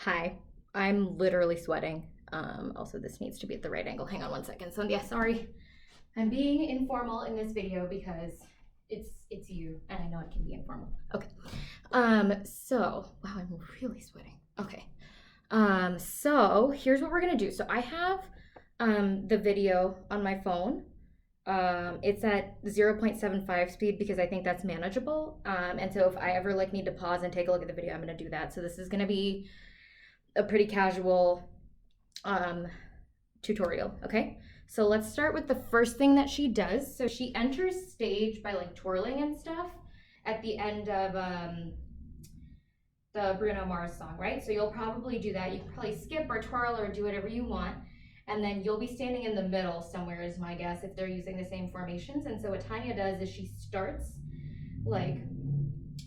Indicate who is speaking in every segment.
Speaker 1: Hi, I'm literally sweating. Also, this needs to be at the right angle. Hang on one second. So yeah, sorry. I'm being informal in this video because it's you, and I know it can be informal. Okay. So wow, I'm really sweating. Okay. So here's what we're gonna do. So I have the video on my phone. It's at 0.75 speed because I think that's manageable. And so if I ever like need to pause and take a look at the video, I'm gonna do that. So this is gonna be a pretty casual tutorial, okay? So let's start with the first thing that she does. So she enters stage by like twirling and stuff at the end of the Bruno Mars song, right? So you'll probably do that. You can probably skip or twirl or do whatever you want. And then you'll be standing in the middle somewhere is my guess if they're using the same formations. And so what Tanya does is she starts like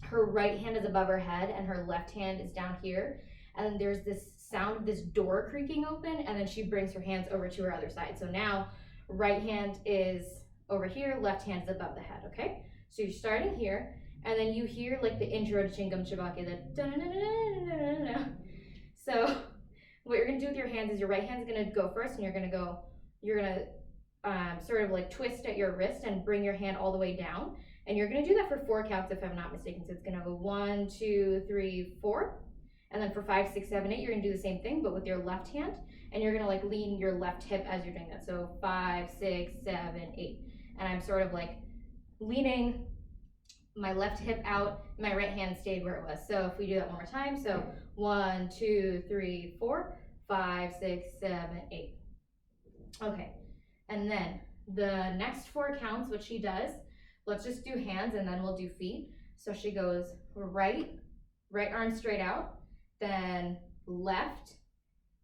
Speaker 1: her right hand is above her head and her left hand is down here. And then there's this sound of this door creaking open, and then she brings her hands over to her other side. So now right hand is over here, left hand is above the head, okay? So you're starting here, and then you hear like the intro to Chingam Tutorial, the so what you're gonna do with your hands is your right hand's gonna go first, and you're gonna sort of like twist at your wrist and bring your hand all the way down. And you're gonna do that for 4 counts if I'm not mistaken. So it's gonna go 1, 2, 3, 4. And then for 5, 6, 7, 8, you're gonna do the same thing, but with your left hand. And you're gonna like lean your left hip as you're doing that. So 5, 6, 7, 8. And I'm sort of like leaning my left hip out, my right hand stayed where it was. So if we do that one more time, so 1, 2, 3, 4, 5, 6, 7, 8. Okay, and then the next 4 counts, what she does, let's just do hands and then we'll do feet. So she goes right arm straight out, then left,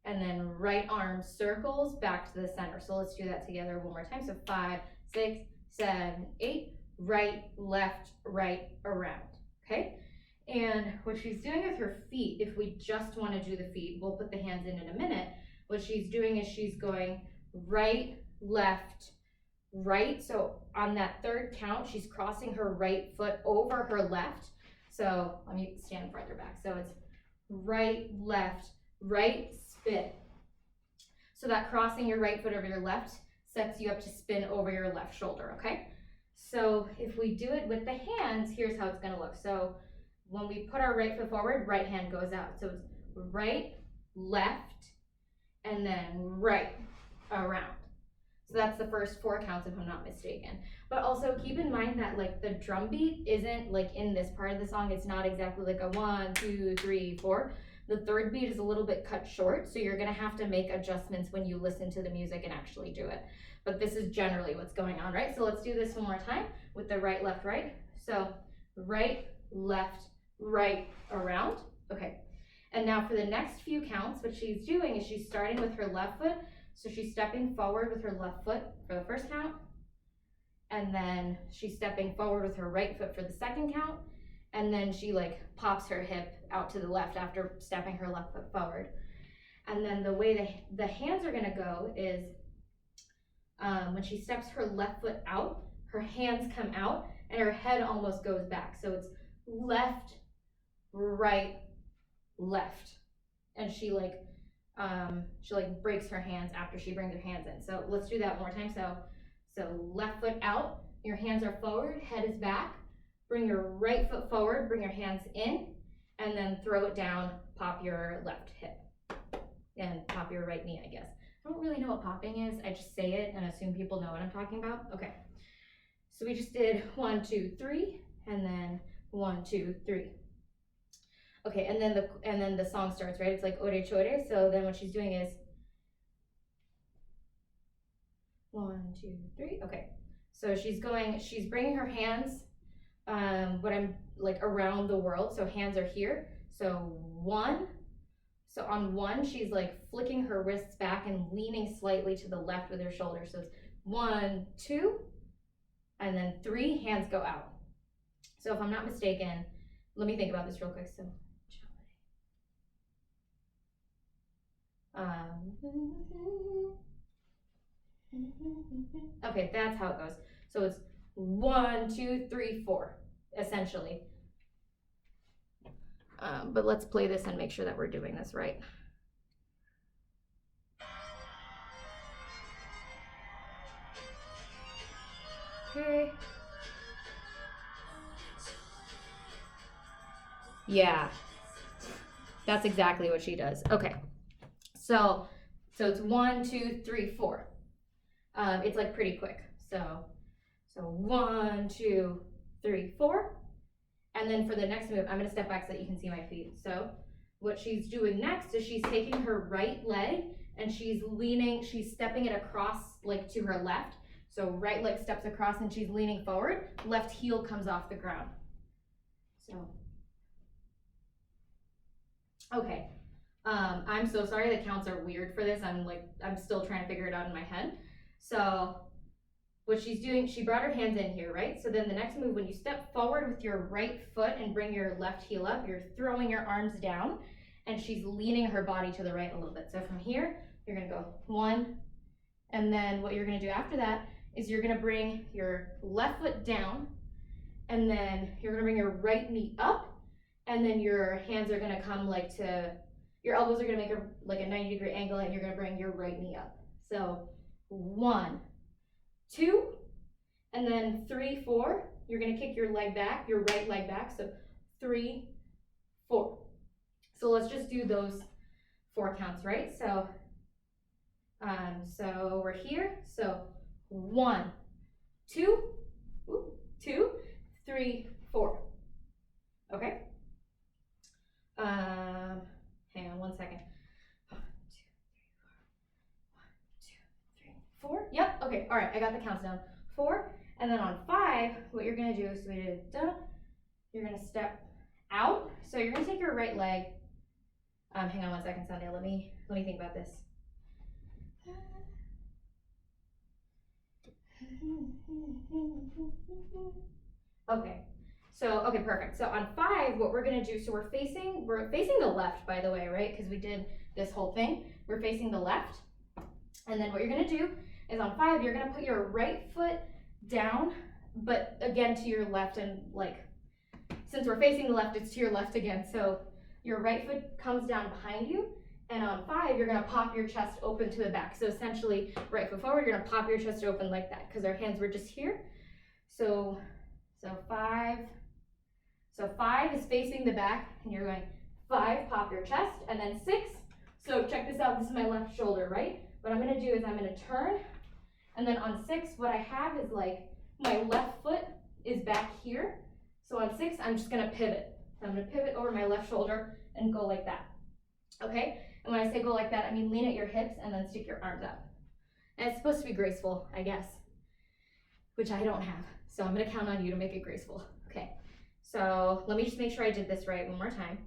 Speaker 1: and then right arm circles back to the center. So let's do that together one more time. So 5, 6, 7, 8, right, left, right, around, okay? And what she's doing with her feet, if we just want to do the feet, we'll put the hands in a minute. What she's doing is she's going right, left, right. So on that 3rd count, she's crossing her right foot over her left. So let me stand farther back. So it's right, left, right, spin. So that crossing your right foot over your left sets you up to spin over your left shoulder, okay? So if we do it with the hands, here's how it's gonna look. So when we put our right foot forward, right hand goes out. So it's right, left, and then right, around. So that's the first 4 counts if I'm not mistaken. But also keep in mind that like the drum beat isn't like in this part of the song. It's not exactly like a 1, 2, 3, 4. The 3rd beat is a little bit cut short. So you're gonna have to make adjustments when you listen to the music and actually do it. But this is generally what's going on, right? So let's do this one more time with the right, left, right. So right, left, right, around. Okay. And now for the next few counts, what she's doing is she's starting with her left foot. So she's stepping forward with her left foot for the first count, and then she's stepping forward with her right foot for the 2nd count, and then she like pops her hip out to the left after stepping her left foot forward. And then the way the hands are gonna go is when she steps her left foot out, her hands come out and her head almost goes back. So it's left, right, left. And she like breaks her hands after she brings her hands in. So let's do that one more time. So left foot out, your hands are forward, head is back. Bring your right foot forward, bring your hands in, and then throw it down, pop your left hip, and pop your right knee, I guess. I don't really know what popping is. I just say it and assume people know what I'm talking about. Okay. So we just did 1, 2, 3, and then 1, 2, 3. Okay, and then the song starts, right? It's like ore chore. So then what she's doing is 1, 2, 3. Okay, so she's bringing her hands, what I'm like around the world. So hands are here. So 1. So on 1, she's like flicking her wrists back and leaning slightly to the left with her shoulder. So it's 1, 2, and then 3. Hands go out. So if I'm not mistaken, let me think about this real quick. So. Okay, that's how it goes. So it's 1, 2, 3, 4, essentially. But let's play this and make sure that we're doing this right. Okay. Yeah, that's exactly what she does. Okay, so it's 1, 2, 3, 4. It's like pretty quick. So 1, 2, 3, 4. And then for the next move, I'm gonna step back so that you can see my feet. So what she's doing next is she's taking her right leg and she's stepping it across like to her left. So right leg steps across and she's leaning forward, left heel comes off the ground. So, okay. I'm so sorry, the counts are weird for this. I'm still trying to figure it out in my head. So what she's doing, she brought her hands in here, right? So then the next move, when you step forward with your right foot and bring your left heel up, you're throwing your arms down and she's leaning her body to the right a little bit. So from here, you're gonna go 1, and then what you're gonna do after that is you're gonna bring your left foot down, and then you're gonna bring your right knee up, and then your hands are gonna come your elbows are gonna make a 90-degree angle, and you're gonna bring your right knee up. So 1, 2, and then 3, 4. You're gonna kick your leg back, your right leg back. So 3, 4. So let's just do those 4 counts, right? So we're here. So 1, 2, 2, 3, 4. Okay. Hang on 1 second. 1, 2, 3, 4. 1, 2, 3, 4. Yep. Okay. All right. I got the counts down. 4, and then on 5, what you're gonna do is you're gonna step out. So you're gonna take your right leg. Hang on 1 second, Sonia. Let me think about this. Okay. So, okay, perfect. So on 5, what we're gonna do, so we're facing the left, by the way, right? Because we did this whole thing. We're facing the left. And then what you're gonna do is on 5, you're gonna put your right foot down, but again to your left, and since we're facing the left, it's to your left again. So your right foot comes down behind you, and on 5, you're gonna pop your chest open to the back. So essentially, right foot forward, you're gonna pop your chest open like that, because our hands were just here. So 5. So 5 is facing the back, and you're going 5, pop your chest, and then 6. So check this out, this is my left shoulder, right? What I'm gonna do is I'm gonna turn, and then on 6, what I have is my left foot is back here. So on 6, I'm just gonna pivot. So I'm gonna pivot over my left shoulder and go like that, okay? And when I say go like that, I mean lean at your hips and then stick your arms up. And it's supposed to be graceful, I guess, which I don't have. So I'm gonna count on you to make it graceful. Okay, so let me just make sure I did this right one more time.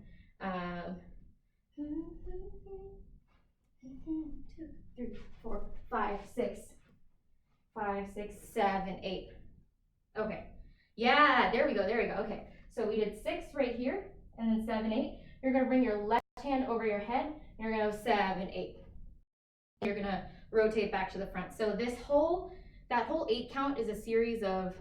Speaker 1: 2, 3, 4, 5, 6, 7, 8. Okay, yeah, there we go. Okay, so we did 6 right here, and then 7, 8. You're gonna bring your left hand over your head, and you're gonna go 7, 8. You're gonna rotate back to the front. So that whole 8 count is a series of